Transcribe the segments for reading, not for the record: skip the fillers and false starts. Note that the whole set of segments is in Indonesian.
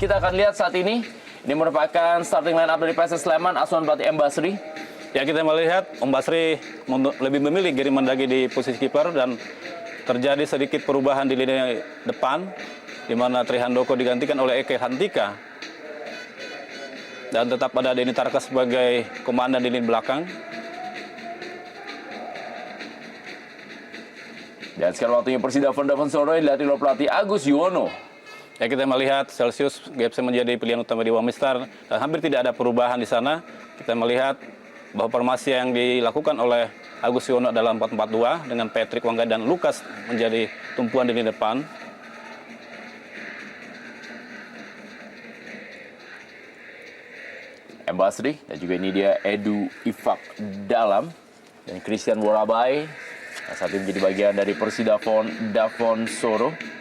kita akan lihat saat ini merupakan starting line up dari PSS Sleman, asuhan pelatih M. Basri. Ya, kita melihat Om Basri lebih memilih Giri Mendagi di posisi kiper dan terjadi sedikit perubahan di lini depan di mana Trihandoko digantikan oleh Eke Hantika dan tetap ada Denny Tarka sebagai komandan di lini belakang. Dan sekarang waktunya Persidafon Davonsoro dilatih oleh pelatih Agus Yuwono. Ya, kita melihat Celsius GFC menjadi pilihan utama di Wamistar dan hampir tidak ada perubahan di sana. Kita melihat bahwa formasi yang dilakukan oleh Agus Yuwono dalam 4-4-2 dengan Patrick Wangga dan Lukas menjadi tumpuan di lini depan. M. Basri dan juga ini dia Edu Ifak Dalam dan Christian Worabai yang saat ini menjadi bagian dari Persidafon Davonsoro.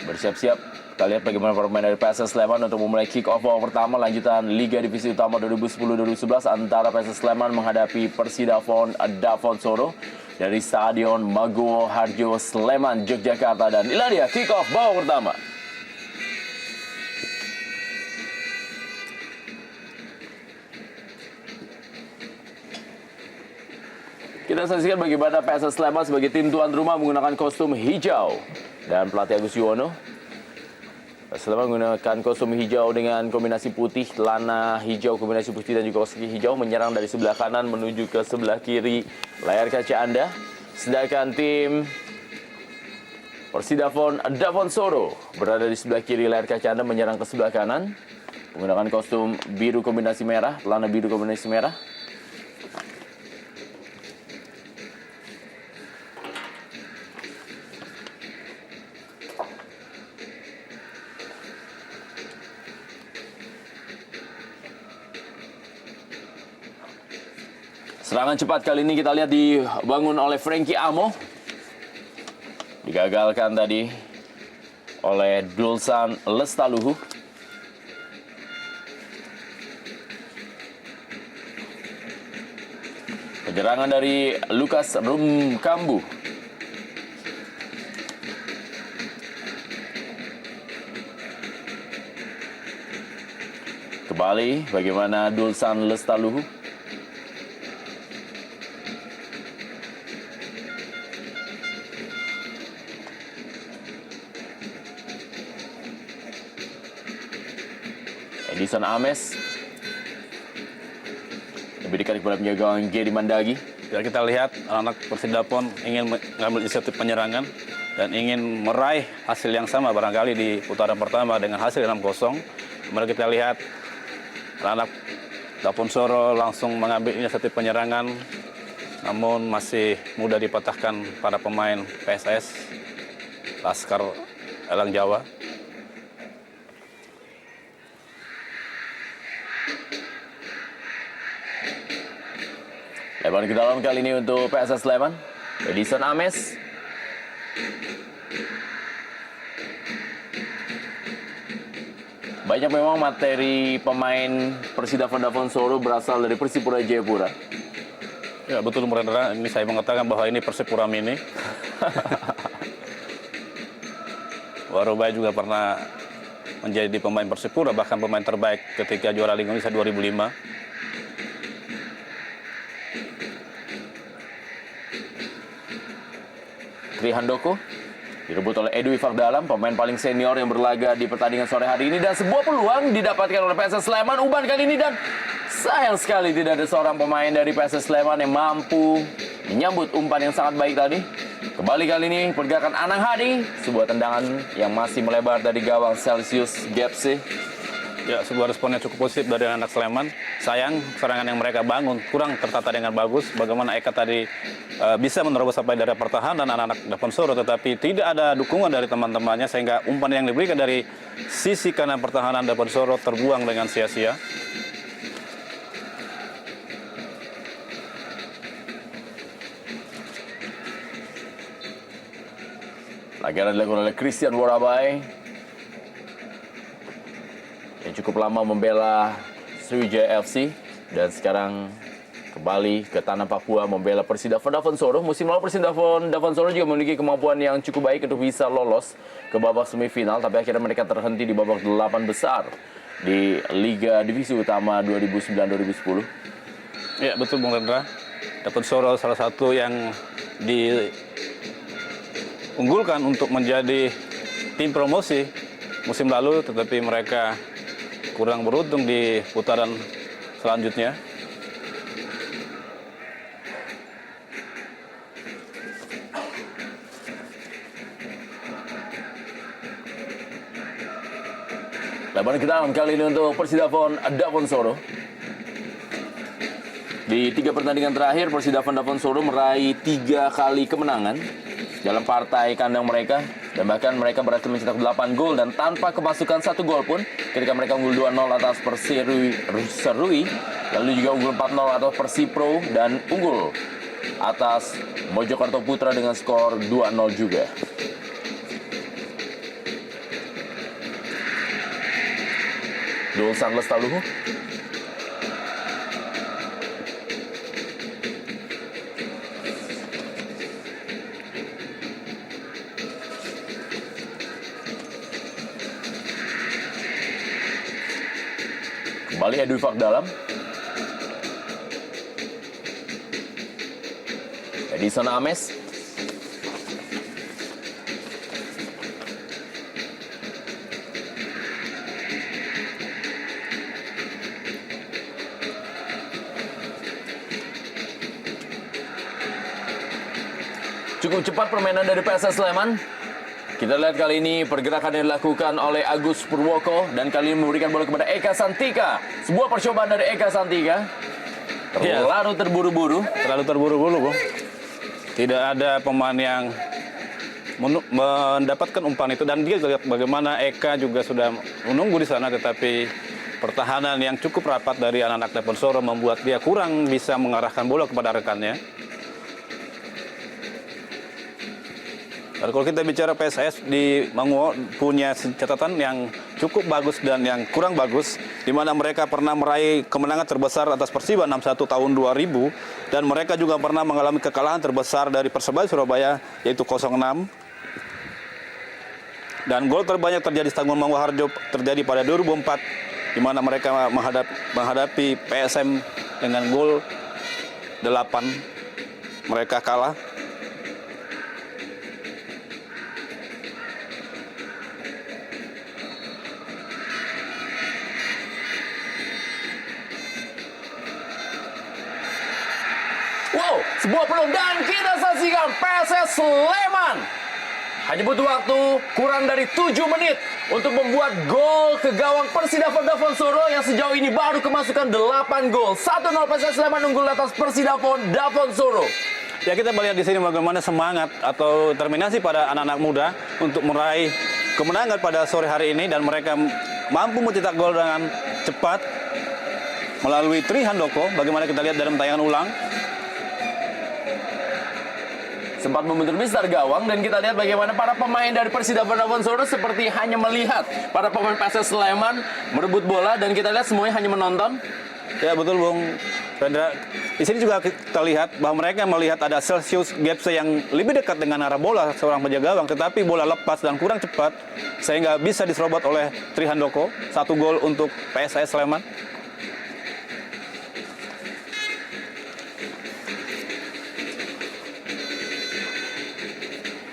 Bersiap-siap. Kita lihat bagaimana pemain dari PSS Sleman untuk memulai kick-off babak pertama lanjutan Liga Divisi Utama 2010-2011 antara PSS Sleman menghadapi Persidafon Davonsoro dari Stadion Maguwo Harjo Sleman, Yogyakarta. Dan inilah dia kick-off babak pertama. Kita saksikan bagaimana PSS Sleman sebagai tim tuan rumah menggunakan kostum hijau dan pelatih Agus Yuwono. Sleman menggunakan kostum hijau dengan kombinasi putih, lana hijau, kombinasi putih dan juga kaki hijau, menyerang dari sebelah kanan menuju ke sebelah kiri layar kaca Anda. Sedangkan tim Persidafon Davonsoro berada di sebelah kiri layar kaca Anda, menyerang ke sebelah kanan menggunakan kostum biru kombinasi merah, lana biru kombinasi merah. Serangan cepat kali ini kita lihat dibangun oleh Frankie Amo. Digagalkan tadi oleh Dulsan Lestaluhu. Penyerangan dari Lukas Rumkambu. Kembali bagaimana Dulsan Lestaluhu. Edison Ames diberikan kepada penjaga Giri Mendagi. Ya, kita lihat anak Persidafon ingin mengambil inisiatif penyerangan dan ingin meraih hasil yang sama barangkali di putaran pertama dengan hasil 6-0. Kemudian kita lihat anak Davonsoro langsung mengambil inisiatif penyerangan, namun masih mudah dipatahkan para pemain PSS Laskar Elang Jawa. Lebar ke dalam kali ini untuk PSS Sleman. Edison Ames. Banyak memang materi pemain Persidafon Davonsoro berasal dari Persipura Jayapura. Ya, betul, Murendra. Ini saya mengatakan bahwa ini Persipura mini. Warobai juga pernah menjadi pemain Persipura, bahkan pemain terbaik ketika juara Liga Indonesia 2005. Trihandoko direbut oleh Edu Ifak Dalam, pemain paling senior yang berlaga di pertandingan sore hari ini. Dan sebuah peluang didapatkan oleh PSS Sleman, umpan kali ini, dan sayang sekali tidak ada seorang pemain dari PSS Sleman yang mampu menyambut umpan yang sangat baik tadi. Kembali kali ini pergerakan Anang Hadi, sebuah tendangan yang masih melebar dari gawang Celsius GFC. Ya, sebuah respon yang cukup positif dari anak Sleman. Sayang, serangan yang mereka bangun kurang tertata dengan bagus. Bagaimana Eka tadi bisa menerobos sampai dari pertahanan anak-anak Davonsoro, tetapi tidak ada dukungan dari teman-temannya, sehingga umpan yang diberikan dari sisi kanan pertahanan Davonsoro terbuang dengan sia-sia. Lagi dilakukan oleh Christian Worabai yang cukup lama membela Sriwijaya FC dan sekarang Kembali ke tanah Papua membela Persidafon Dafensoro. Musim lalu Persidafon Dafensoro juga memiliki kemampuan yang cukup baik untuk bisa lolos ke babak semifinal, tapi akhirnya mereka terhenti di babak 8 besar di Liga Divisi Utama 2009-2010. Ya betul Bung Rendra. Dafensoro salah satu yang diunggulkan untuk menjadi tim promosi musim lalu, tetapi mereka kurang beruntung di putaran selanjutnya. Lebaran ke dalam kali ini untuk Persidafon Dafensoro. Di 3 pertandingan terakhir, Persidafon Dafensoro meraih 3 kali kemenangan dalam partai kandang mereka. Dan bahkan mereka berhasil mencetak 8 gol dan tanpa kemasukan 1 gol pun ketika mereka unggul 2-0 atas Perserui. Lalu juga unggul 4-0 atas Persipro dan unggul atas Mojokerto Putra dengan skor 2-0 juga. Dul Sangles Taluhu. Kembali Edwin Fakdalam. Edison Ames. Cukup cepat permainan dari PSS Sleman. Kita lihat kali ini pergerakan yang dilakukan oleh Agus Purwoko dan kali ini memberikan bola kepada Eka Santika. Sebuah percobaan dari Eka Santika. Terlalu terburu-buru. Terlalu terburu-buru, Bung. Tidak ada pemain yang mendapatkan umpan itu, dan dia lihat bagaimana Eka juga sudah menunggu di sana, tetapi pertahanan yang cukup rapat dari anak-anak Dafensoro membuat dia kurang bisa mengarahkan bola kepada rekannya. Dan kalau kita bicara PSS di Manguo punya catatan yang cukup bagus dan yang kurang bagus, di mana mereka pernah meraih kemenangan terbesar atas Persiba 6-1 tahun 2000, dan mereka juga pernah mengalami kekalahan terbesar dari Persebaya Surabaya yaitu 0-6. Dan gol terbanyak terjadi di Stadion Manguo Harjo terjadi pada 2004, di mana mereka menghadapi PSM dengan gol 8. Mereka kalah. Wow, sebuah peluang dan kita saksikan PSS Sleman hanya butuh waktu kurang dari 7 menit untuk membuat gol ke gawang Persidafon Dafensoro yang sejauh ini baru kemasukan 8 gol. 1-0 PSS Sleman unggul atas Persidafon Dafensoro. Ya, kita melihat di sini bagaimana semangat atau determinasi pada anak-anak muda untuk meraih kemenangan pada sore hari ini, dan mereka mampu mencetak gol dengan cepat melalui Tri Handoko. Bagaimana kita lihat dalam tayangan ulang. Sempat membentur mistar gawang dan kita lihat bagaimana para pemain dari Persidafon Dafensoro seperti hanya melihat para pemain PSS Sleman merebut bola, dan kita lihat semuanya hanya menonton. Ya betul Bung Rendra. Di sini juga kita lihat bahwa mereka melihat ada Celsius Gapse yang lebih dekat dengan arah bola seorang penjaga gawang, tetapi bola lepas dan kurang cepat sehingga bisa diserobot oleh Tri Handoko. 1 gol untuk PSS Sleman.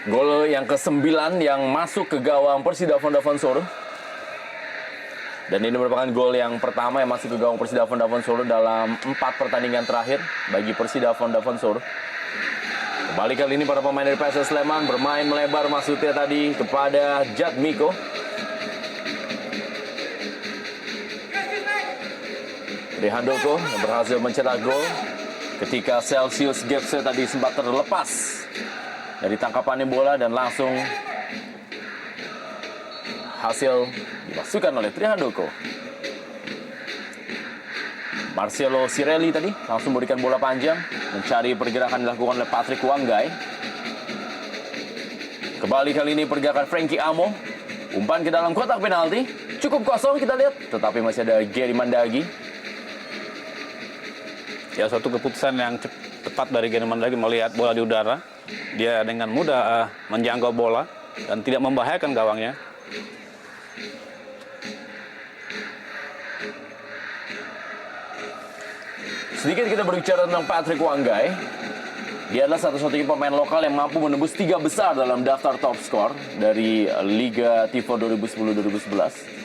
Gol yang ke-9 yang masuk ke gawang Persidafon Dafensoro. Dan ini merupakan gol yang pertama yang masuk ke gawang Persidafon Dafensoro dalam 4 pertandingan terakhir bagi Persidafon Dafensoro. Kembali kali ini para pemain dari PSS Sleman bermain melebar maksudnya tadi kepada Jatmiko. Tri Handoko yang berhasil mencetak gol ketika Celsius Gapse tadi sempat terlepas dari tangkapannya bola dan langsung hasil dimasukkan oleh Tri Handoko. Marcelo Sirelli tadi langsung memberikan bola panjang, mencari pergerakan dilakukan oleh Patrick Wanggai. Kembali kali ini pergerakan Frankie Amo, umpan ke dalam kotak penalti, cukup kosong kita lihat, tetapi masih ada Gary Mandagi. Ya, suatu keputusan yang tepat dari Gary Mandagi melihat bola di udara. Dia dengan mudah menjangkau bola dan tidak membahayakan gawangnya. Sedikit kita berbicara tentang Patrick Wanggai. Dia adalah satu-satunya pemain lokal yang mampu menembus 3 besar dalam daftar top skor dari Liga Tifo 2010-2011.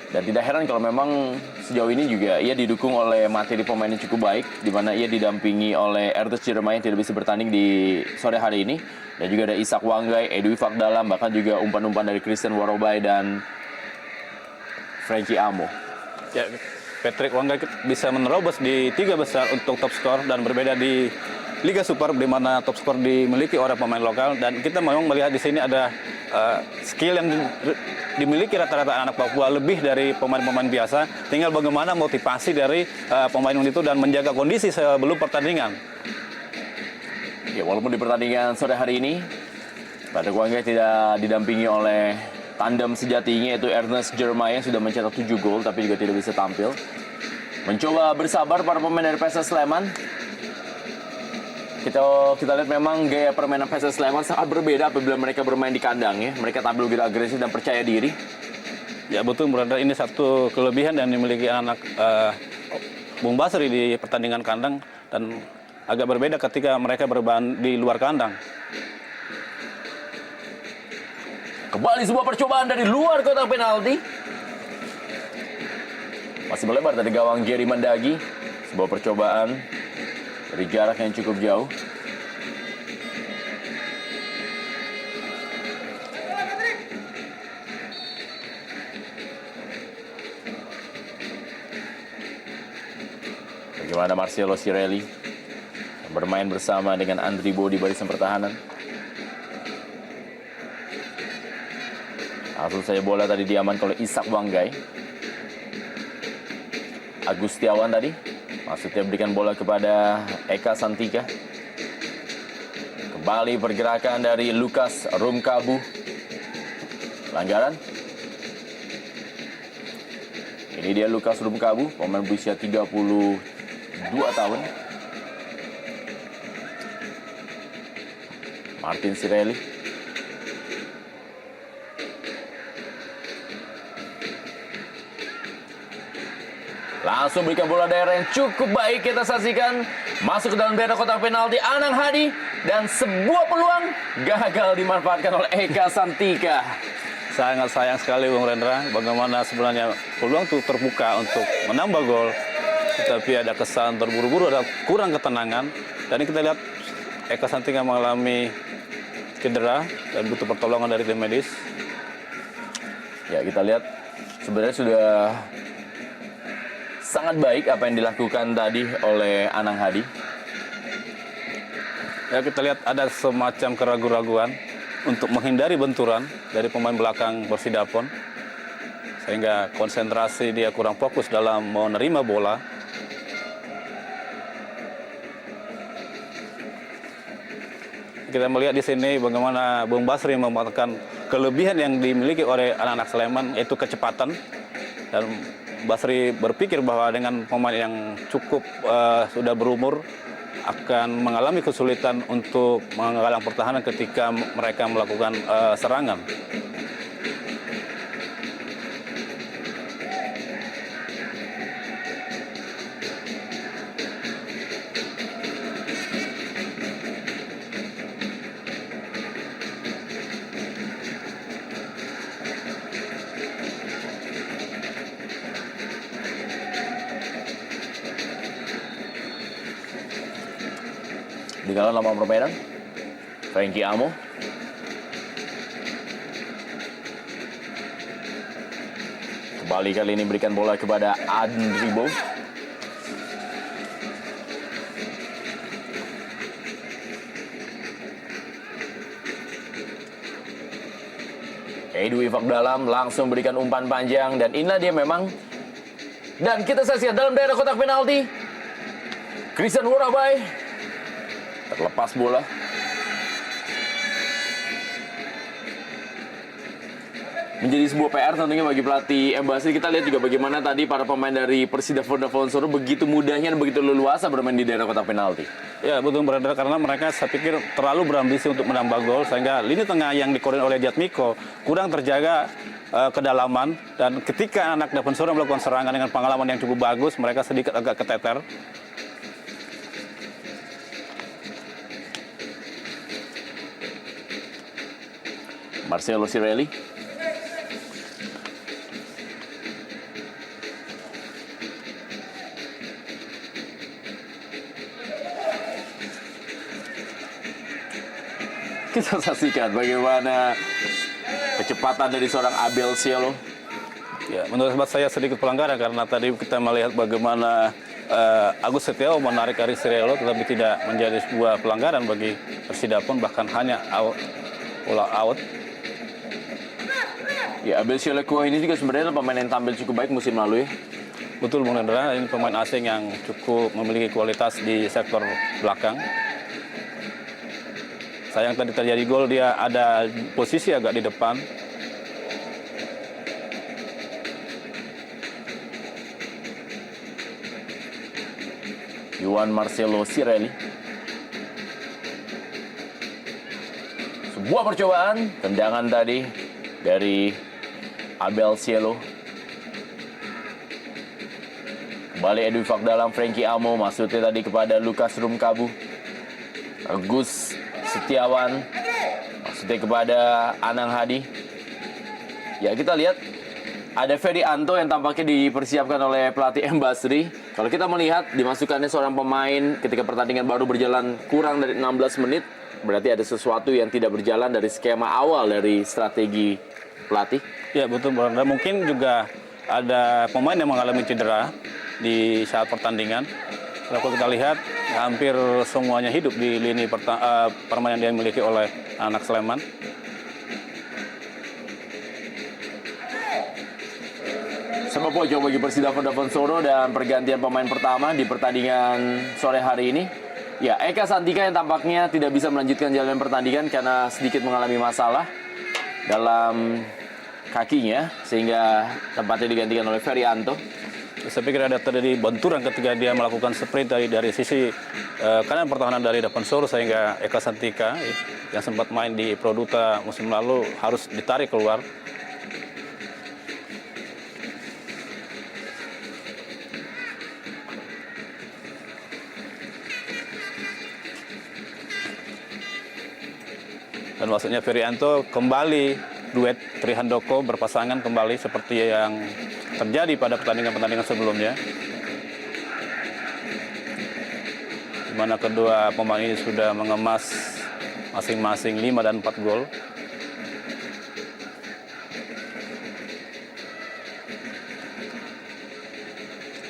Dan tidak heran kalau memang sejauh ini juga ia didukung oleh materi pemain yang cukup baik, di mana ia didampingi oleh Ernest Jeremiah yang tidak bisa bertanding di sore hari ini. Dan juga ada Ishak Wanggai, Edwi Fakdalam, bahkan juga umpan-umpan dari Christian Warobai dan Frankie Amo. Ya, Patrick Wanggai bisa menerobos di 3 besar untuk top skor dan berbeda di Liga Super di mana top skor dimiliki oleh pemain lokal, dan kita memang melihat di sini ada skill yang dimiliki rata-rata anak Papua lebih dari pemain-pemain biasa. Tinggal bagaimana motivasi dari pemain itu dan menjaga kondisi sebelum pertandingan. Ya, walaupun di pertandingan sore hari ini Patrick Wanggai tidak didampingi oleh tandem sejatinya yaitu Ernest Jeremiah yang sudah mencetak 7 gol tapi juga tidak bisa tampil. Mencoba bersabar para pemain dari PSS Sleman. Kita lihat memang gaya permainan PSS Sleman sangat berbeda apabila mereka bermain di kandang ya. Mereka tampil lebih agresif dan percaya diri. Ya betul, berada ini satu kelebihan yang dimiliki anak Bung Basri di pertandingan kandang, dan agak berbeda ketika mereka bermain di luar kandang. Kembali sebuah percobaan dari luar kotak penalti. Masih melebar dari gawang Gary Mandagi. Sebuah percobaan dari jarak yang cukup jauh. Bagaimana Marcelo Cirelli yang bermain bersama dengan Andri Bo di barisan pertahanan. Langsung saja bola tadi diamankan oleh Ishak Wanggai. Agustiawan tadi maksudnya berikan bola kepada Eka Santika. Kembali pergerakan dari Lukas Rumkabu. Pelanggaran. Ini dia Lukas Rumkabu, pemain berusia 32 tahun. Martin Cirelli. Langsung berikan bola daerah yang cukup baik, kita saksikan masuk ke dalam daerah kotak penalti Anang Hadi, dan sebuah peluang gagal dimanfaatkan oleh Eka Santika. Sangat sayang sekali Bung Rendra, bagaimana sebenarnya peluang itu terbuka untuk menambah gol, tapi ada kesan terburu-buru, ada kurang ketenangan, dan kita lihat Eka Santika mengalami cedera dan butuh pertolongan dari tim medis. Ya, kita lihat sebenarnya sudah sangat baik apa yang dilakukan tadi oleh Anang Hadi. Ya, kita lihat ada semacam keraguan-raguan untuk menghindari benturan dari pemain belakang Persidapon, sehingga konsentrasi dia kurang fokus dalam menerima bola. Kita melihat di sini bagaimana Bung Basri memanfaatkan kelebihan yang dimiliki oleh anak-anak Sleman, yaitu kecepatan, dan Basri berpikir bahwa dengan pemain yang cukup sudah berumur akan mengalami kesulitan untuk menghalang pertahanan ketika mereka melakukan serangan. Di dalam lapangan permainan, Frankie Amo. Kembali kali ini berikan bola kepada Andri Bo. Edwi Fakdalam langsung berikan umpan panjang, dan inilah dia memang. Dan kita saksikan dalam daerah kotak penalti, Christian Warobai terlepas bola. menjadi sebuah PR tentunya bagi pelatih Basri. Kita lihat juga bagaimana tadi para pemain dari Persida Vodafone begitu mudahnya dan begitu leluasa bermain di daerah kotak penalti. Ya betul berada karena mereka saya pikir terlalu berambisi untuk menambah gol sehingga lini tengah yang dikoordinir oleh Jatmiko kurang terjaga kedalaman, dan ketika anak Dapensoro melakukan serangan dengan pengalaman yang cukup bagus, mereka sedikit agak keteter. Marcelo Cirelli. Kita saksikan bagaimana kecepatan dari seorang Abel Cielo. Ya, menurut saya sedikit pelanggaran karena tadi kita melihat bagaimana Agus Setiawan menarik Aris Cirelli, tetapi tidak menjadi sebuah pelanggaran bagi Persidapon, bahkan hanya out. Ya, Abel Cielo ini juga sebenarnya pemain yang tampil cukup baik musim lalu ya. Betul, Bung Hendra, ini pemain asing yang cukup memiliki kualitas di sektor belakang. Sayang tadi terjadi gol, dia ada posisi agak di depan. Juan Marcelo Cirelli. Sebuah percobaan tendangan tadi dari Abel Cielo. Kembali Edwin Fakdalam, Frankie Amo, maksudnya tadi kepada Lukas Rumkabu. Agus Setiawan, maksudnya kepada Anang Hadi. Ya, kita lihat ada Ferry Anto yang tampaknya dipersiapkan oleh pelatih Basri. Kalau kita melihat dimasukkannya seorang pemain ketika pertandingan baru berjalan kurang dari 16 menit, berarti ada sesuatu yang tidak berjalan dari skema awal dari strategi pelatih. Ya betul, Bang. Mungkin juga ada pemain yang mengalami cedera di saat pertandingan. Kalau kita lihat hampir semuanya hidup di lini permainan yang dimiliki oleh anak Sleman. Sepak pojok bagi Persida Vodafone dan pergantian pemain pertama di pertandingan sore hari ini. Ya, Eka Santika yang tampaknya tidak bisa melanjutkan jalan pertandingan karena sedikit mengalami masalah dalam kakinya, sehingga tempatnya digantikan oleh Ferianto. Saya pikir ada terjadi benturan ketika dia melakukan sprint dari sisi kanan pertahanan dari Dapensoro, sehingga Eka Santika yang sempat main di Produta musim lalu harus ditarik keluar. Dan maksudnya Ferianto kembali duet Trihandoko berpasangan kembali seperti yang terjadi pada pertandingan-pertandingan sebelumnya, di mana kedua pemain ini sudah mengemas masing-masing 5 dan 4 gol.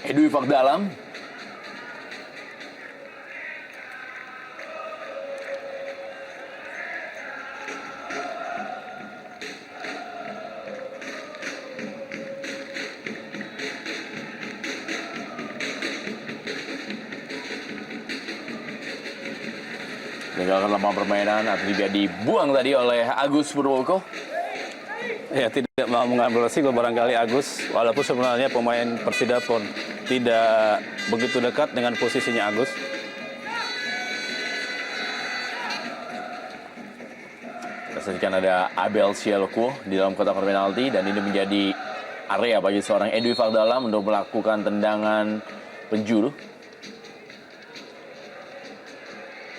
Edwi Fakdalam. Meninggalkan lapangan permainan atau juga dibuang tadi oleh Agus Purwoko. Ya, tidak mau mengambil resiko barangkali Agus, walaupun sebenarnya pemain Persidapon tidak begitu dekat dengan posisinya Agus. Kita saksikan ada Abel Cielo di dalam kotak penalti, dan ini menjadi area bagi seorang Edwi Fakdalam untuk melakukan tendangan penjuru.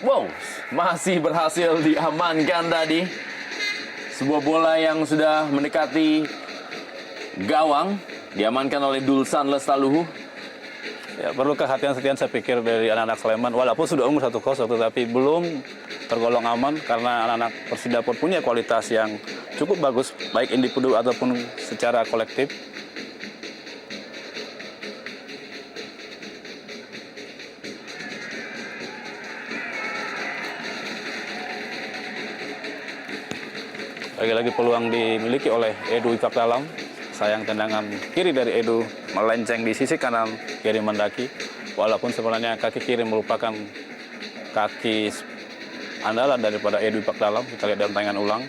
Wow, masih berhasil diamankan tadi. Sebuah bola yang sudah mendekati gawang diamankan oleh Dulsan Lestaluhu. Ya, perlu kehati-hatian saya pikir dari anak-anak Sleman, walaupun sudah umur 1-0 tetapi belum tergolong aman karena anak-anak Persidapon punya kualitas yang cukup bagus baik individu ataupun secara kolektif. Lagi-lagi peluang dimiliki oleh Edu Fakdalam. Sayang tendangan kiri dari Edu melenceng di sisi kanan kiri Mendaki. Walaupun sebenarnya kaki kiri merupakan kaki andalan daripada Edu Fakdalam. Kita lihat dalam tayangan ulang.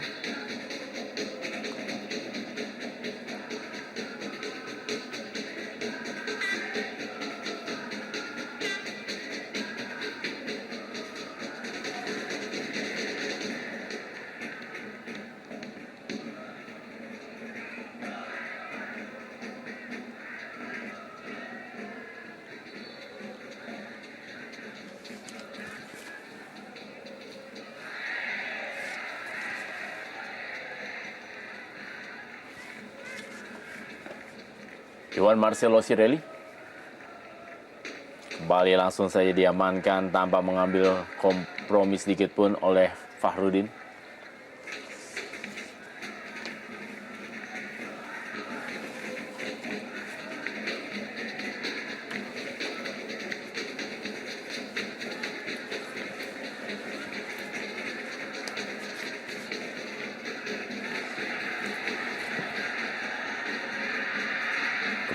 Juan Marcelo Sirelli kembali langsung saja diamankan tanpa mengambil kompromi sedikit pun oleh Fahrudin.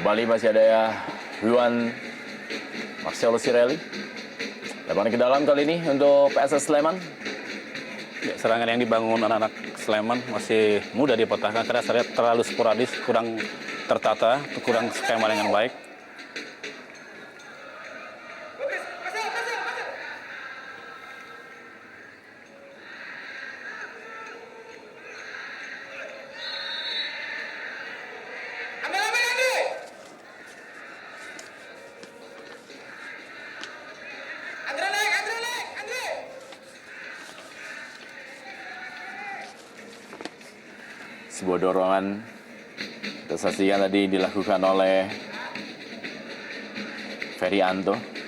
Kembali masih ada Juan Marcelo Sirelli. Lebaran ke dalam kali ini untuk PSS Sleman. Ya, serangan yang dibangun anak-anak Sleman masih mudah dipatahkan karena saya lihat terlalu sporadis, kurang tertata, kurang skema dengan baik. Sebuah dorongan kita saksikan tadi dilakukan oleh Ferianto.